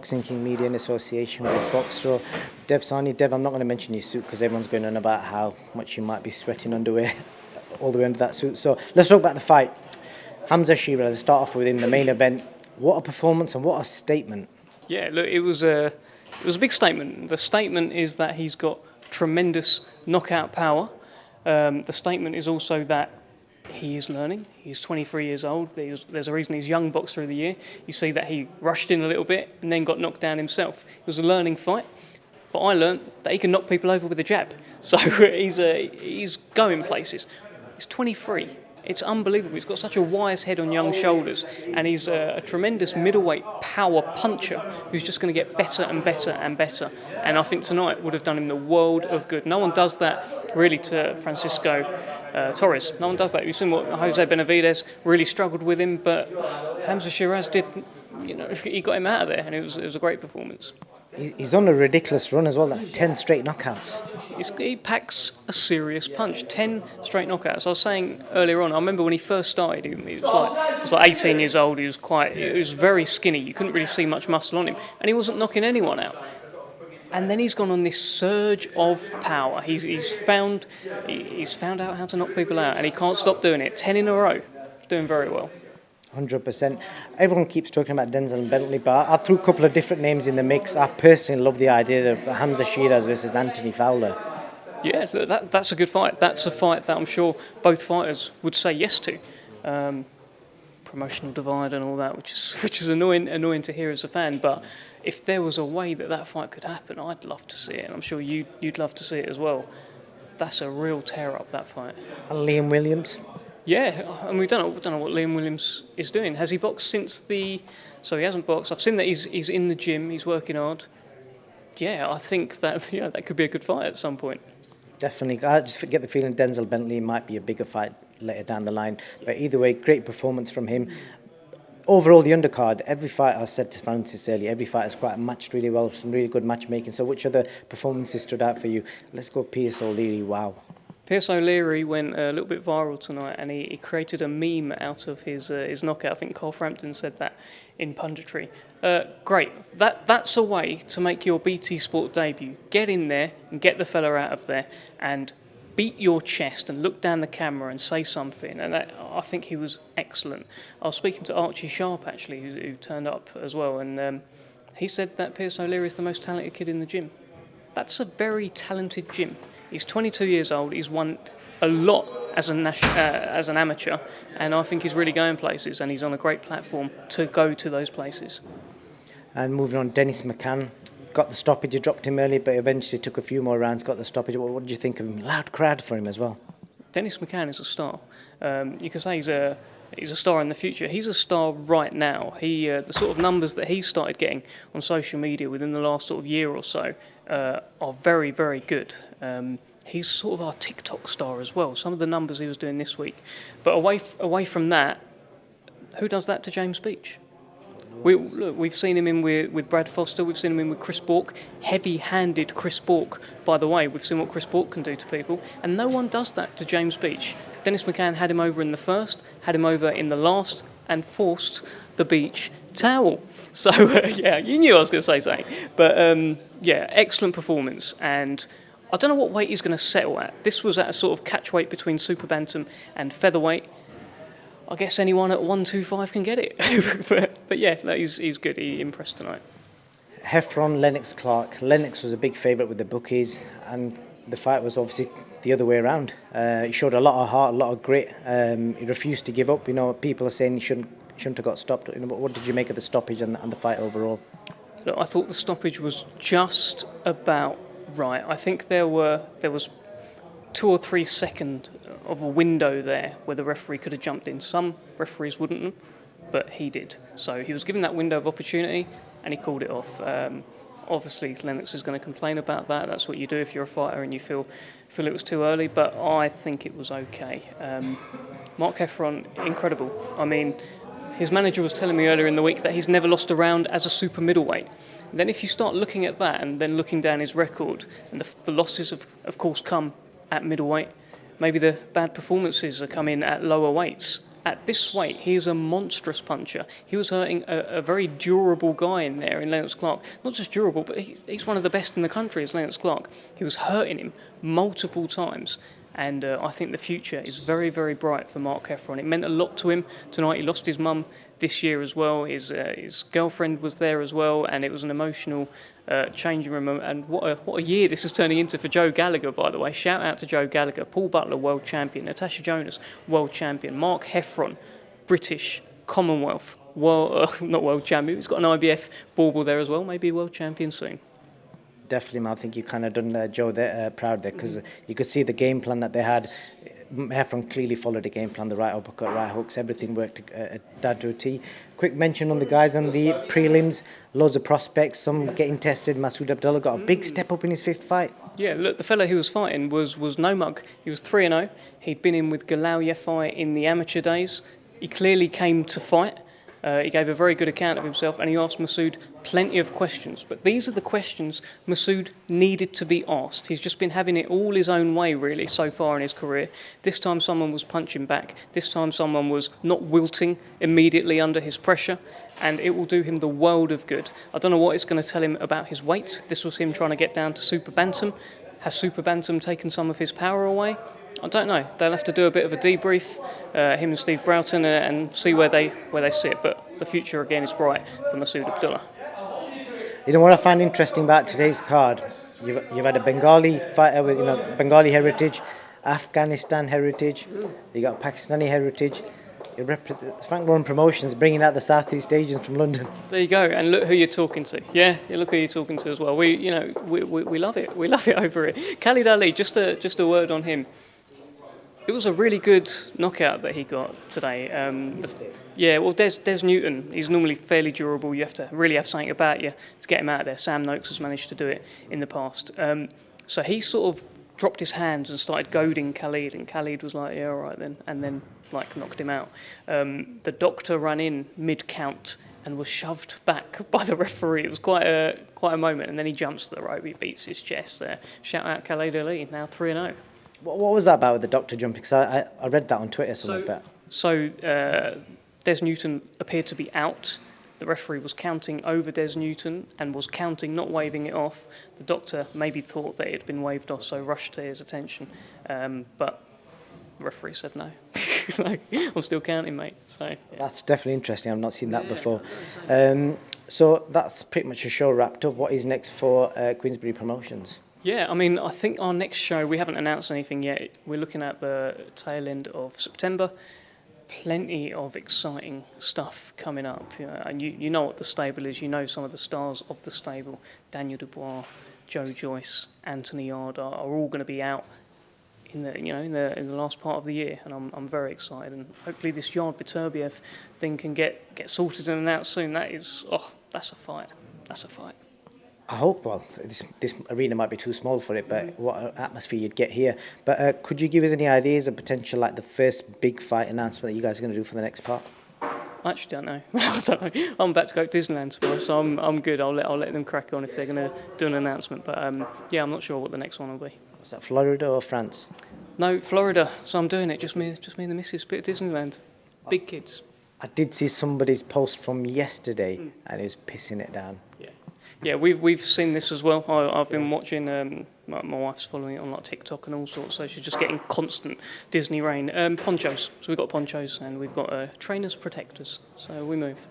Boxing King Media in association with Boxro. Dev SAHNI. Dev, I'm not going to mention your suit because everyone's going on about how much you might be sweating underwear all the way under that suit. So let's talk about the fight. Hamza SHEERAZ, let's start off with him, the main event. What a performance and what a statement. Yeah, look, it was a big statement. The statement is that he's got tremendous knockout power. The statement is also that he is learning. He's 23 years old. There's a reason he's Young Boxer of the Year. You see that he rushed in a little bit and then got knocked down himself. It was a learning fight, but I learned that he can knock people over with a jab. So he's going places. He's 23. It's unbelievable. He's got such a wise head on young shoulders, and he's a tremendous middleweight power puncher who's just going to get better and better and better. And I think tonight would have done him the world of good. No one does that really to Francisco Torres. No one does that. You've seen what Jose Benavidez really struggled with him, but Hamza SHEERAZ did. You know, he got him out of there, and it was a great performance. He's on a ridiculous run as well. That's 10 straight knockouts. He packs a serious punch. 10 straight knockouts. I was saying earlier on, I remember when he first started, he was like 18 years old. He was very skinny. You couldn't really see much muscle on him, and he wasn't knocking anyone out. And then he's gone on this surge of power. He's found out how to knock people out, and he can't stop doing it. 10 in a row, doing very well. 100%. Everyone keeps talking about Denzel and Bentley, but I threw a couple of different names in the mix. I personally love the idea of Hamza SHEERAZ versus Anthony Fowler. Yeah, look, that's a good fight. That's a fight that I'm sure both fighters would say yes to. Promotional divide and all that, which is annoying to hear as a fan. But if there was a way that fight could happen, I'd love to see it, and I'm sure you'd love to see it as well. That's a real tear up, that fight. And Liam Williams. Yeah, and we don't know what Liam Williams is doing. Has he boxed since So he hasn't boxed. I've seen that he's in the gym. He's working hard. Yeah, I think that could be a good fight at some point. Definitely. I just get the feeling Denzel Bentley might be a bigger fight later down the line. But either way, great performance from him. Overall, the undercard, every fight, I said to Francis earlier, every fight has quite matched really well, some really good matchmaking. So which other performances stood out for you? Let's go Pierce O'Leary, wow. Pierce O'Leary went a little bit viral tonight, and he created a meme out of his knockout. I think Cole Frampton said that in punditry. Great. That's a way to make your BT Sport debut. Get in there and get the fella out of there and beat your chest and look down the camera and say something. And I think he was excellent. I was speaking to Archie Sharp, actually, who turned up as well, and he said that Pierce O'Leary is the most talented kid in the gym. That's a very talented gym. He's 22 years old. He's won a lot as an amateur, and I think he's really going places, and he's on a great platform to go to those places. And moving on, Dennis McCann got the stoppage. He dropped him early, but eventually took a few more rounds, got the stoppage. What did you think of him? Loud crowd for him as well. Dennis McCann is a star. You could say he's a star in the future. He's a star right now. The sort of numbers that he started getting on social media within the last sort of year or so are very, very good. He's sort of our TikTok star as well. Some of the numbers he was doing this week. But away from that, who does that to James Beach? We've seen him in with Brad Foster. We've seen him in with Chris Bourke. Heavy-handed Chris Bourke, by the way. We've seen what Chris Bourke can do to people. And no one does that to James Beach. Dennis McCann had him over in the first, had him over in the last, and forced the Beach towel. So, yeah, you knew I was going to say something. But, yeah, excellent performance. And I don't know what weight he's going to settle at. This was at a sort of catch weight between super bantam and featherweight. I guess anyone at 125 can get it. but yeah, no, he's good. He impressed tonight. Heffron, Lennox Clark. Lennox was a big favourite with the bookies, and the fight was obviously the other way around. He showed a lot of heart, a lot of grit. He refused to give up. You know, people are saying he shouldn't have got stopped. You know, but what did you make of the stoppage and the fight overall? Look, I thought the stoppage was just about right. I think there was 2 or 3 seconds of a window there where the referee could have jumped in. Some referees wouldn't have, but he did. So he was given that window of opportunity, and he called it off. Obviously, Lennox is going to complain about that. That's what you do if you're a fighter and you feel it was too early, but I think it was okay. Mark Heffron, incredible. I mean, his manager was telling me earlier in the week that he's never lost a round as a super middleweight. And then if you start looking at that and then looking down his record, and the losses of course come at middleweight, maybe the bad performances are coming at lower weights. at this weight, he is a monstrous puncher. He was hurting a very durable guy in there in Lennox Clark. Not just durable, but he's one of the best in the country, is Lennox Clark. He was hurting him multiple times. And I think the future is very, very bright for Mark Heffron. It meant a lot to him tonight. He lost his mum this year as well. His girlfriend was there as well, and it was an emotional changing room. And what a year this is turning into for Joe Gallagher, by the way. Shout out to Joe Gallagher. Paul Butler, world champion. Natasha Jonas, world champion. Mark Heffron, British, Commonwealth, not world champion. He's got an IBF bauble there as well. Maybe world champion soon. Definitely, man. I think you kind of done Joe there, proud there, because you could see the game plan that they had. Heffron clearly followed the game plan, the right uppercut, right hooks, everything worked down to a T. Quick mention on the guys on the prelims, loads of prospects, some getting tested. Masood Abdullah got a big step up in his 5th fight. Yeah, look, the fellow he was fighting was no mug. He was 3-0. He'd been in with Galal Yefai in the amateur days. He clearly came to fight. He gave a very good account of himself, and he asked Masood plenty of questions. But these are the questions Masood needed to be asked. He's just been having it all his own way, really, so far in his career. This time someone was punching back. This time someone was not wilting immediately under his pressure, and it will do him the world of good. I don't know what it's going to tell him about his weight. This was him trying to get down to Super Bantam. Has Super Bantam taken some of his power away? I don't know. They'll have to do a bit of a debrief, him and Steve Broughton, and see where they sit. But the future again is bright for Masood Abdullah. You know what I find interesting about today's card? You've had a Bengali fighter with Bengali heritage, Afghanistan heritage. You got Pakistani heritage. Frank Warren Promotions bringing out the Southeast Asians from London. There you go, and look who you're talking to. Yeah, look who you're talking to as well. We love it. We love it over here. Khalid Ali, just a word on him. It was a really good knockout that he got today. Des Newton, he's normally fairly durable. You have to really have something about you to get him out of there. Sam Noakes has managed to do it in the past. So he sort of dropped his hands and started goading Khalid, and Khalid was like, yeah, all right then, and then knocked him out. The doctor ran in mid-count and was shoved back by the referee. It was quite a moment, and then he jumps to the rope, he beats his chest there. Shout out Khalid Ali, now 3-0. What was that about with the doctor jumping? Because I read that on Twitter somewhere. So Des Newton appeared to be out. The referee was counting over Des Newton and was counting, not waving it off. The doctor maybe thought that it had been waved off, so rushed to his attention. But the referee said no. No, I'm still counting, mate. So yeah. That's definitely interesting. I've not seen that before. So that's pretty much a show wrapped up. What is next for Queensberry Promotions? Yeah, I mean, I think our next show, we haven't announced anything yet. We're looking at the tail end of September. Plenty of exciting stuff coming up. And you know what the stable is. You know some of the stars of the stable. Daniel Dubois, Joe Joyce, Anthony Yard are all going to be out in the last part of the year, and I'm very excited. And hopefully this Yard Beterbiev thing can get sorted and announced soon. That's a fight. That's a fight. I hope, well, this arena might be too small for it, but what an atmosphere you'd get here. But could you give us any ideas of potential, like the first big fight announcement that you guys are going to do for the next part? I actually don't know. I don't know. I'm about to go to Disneyland tomorrow, so I'm good. I'll let them crack on if they're going to do an announcement. But I'm not sure what the next one will be. Is that Florida or France? No, Florida. So I'm doing it. Just me and the missus. Bit of Disneyland. Big kids. I did see somebody's post from yesterday, and he was pissing it down. Yeah, we've seen this as well. I've been watching. My wife's following it on like TikTok and all sorts, so she's just getting constant Disney rain. Ponchos. So we've got ponchos and we've got trainers protectors. So we move.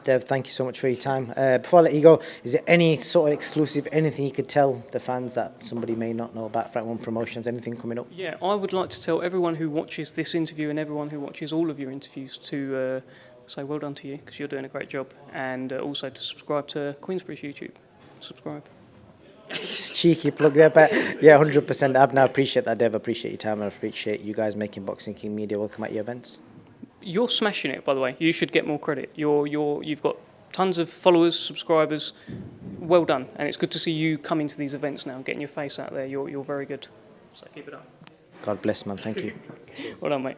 Dev, thank you so much for your time. Before I let you go, is there any sort of exclusive, anything you could tell the fans that somebody may not know about Frank One Promotions, anything coming up? Yeah, I would like to tell everyone who watches this interview and everyone who watches all of your interviews to say well done to you, because you're doing a great job, and also to subscribe to Queensberry's YouTube. Subscribe. Just cheeky plug there, but yeah, 100%. Abna, I appreciate that, Dev. I appreciate your time, and I appreciate you guys making Boxing King Media welcome at your events. You're smashing it, by the way. You should get more credit. You've got tons of followers, subscribers. Well done, and it's good to see you coming to these events now and getting your face out there. You're very good. So keep it up. God bless, man. Thank you. Well done, mate.